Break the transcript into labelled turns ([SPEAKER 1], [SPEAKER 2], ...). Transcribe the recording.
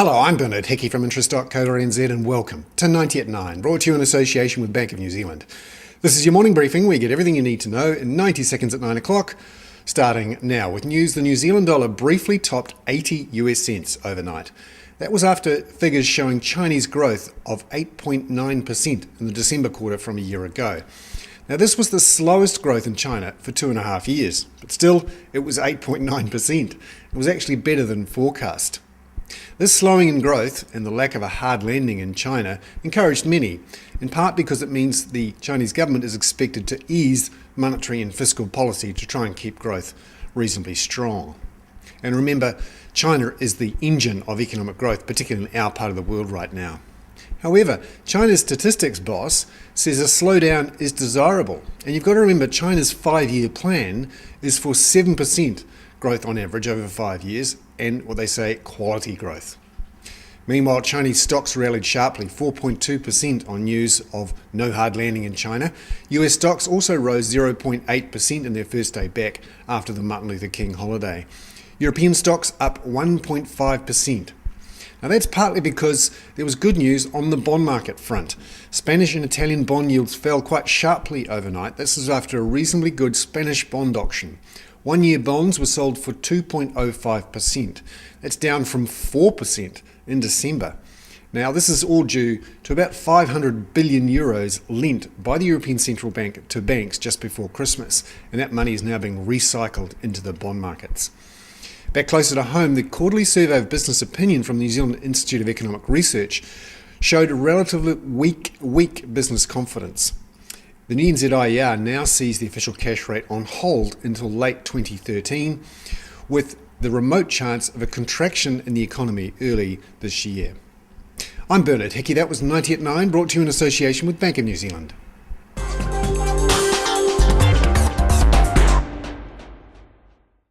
[SPEAKER 1] Hello, I'm Bernard Hickey from Eurostoxx.co.nz and welcome to 90 at 9, brought to you in association with Bank of New Zealand. This is your morning briefing where you get everything you need to know in 90 seconds at 9 o'clock, starting now with news. The New Zealand dollar briefly topped 80 US cents overnight. That was after figures showing Chinese growth of 8.9% in the December quarter from a year ago. Now, this was the slowest growth in China for 2.5 years, but still, it was 8.9%. It was actually better than forecast. This slowing in growth and the lack of a hard landing in China encouraged many, in part because it means the Chinese government is expected to ease monetary and fiscal policy to try and keep growth reasonably strong. And remember, China is the engine of economic growth, particularly in our part of the world right now. However, China's statistics boss says a slowdown is desirable. And you've got to remember, China's 5-year plan is for 7% growth on average over 5 years, and what they say, quality growth. Meanwhile, Chinese stocks rallied sharply, 4.2% on news of no hard landing in China. Eurostoxx also rose 0.8% in their first day back after the Martin Luther King holiday. European stocks up 1.5%. Now that's partly because there was good news on the bond market front. Spanish and Italian bond yields fell quite sharply overnight. This is after a reasonably good Spanish bond auction. 1-year bonds were sold for 2.05%. That's down from 4% in December. Now, this is all due to about 500 billion euros lent by the European Central Bank to banks just before Christmas, and that money is now being recycled into the bond markets. Back closer to home, the quarterly survey of business opinion from the New Zealand Institute of Economic Research showed a relatively weak business confidence. The NZIER now sees the official cash rate on hold until late 2013, with the remote chance of a contraction in the economy early this year. I'm Bernard Hickey. That was 90 at 9, brought to you in association with Bank of New Zealand.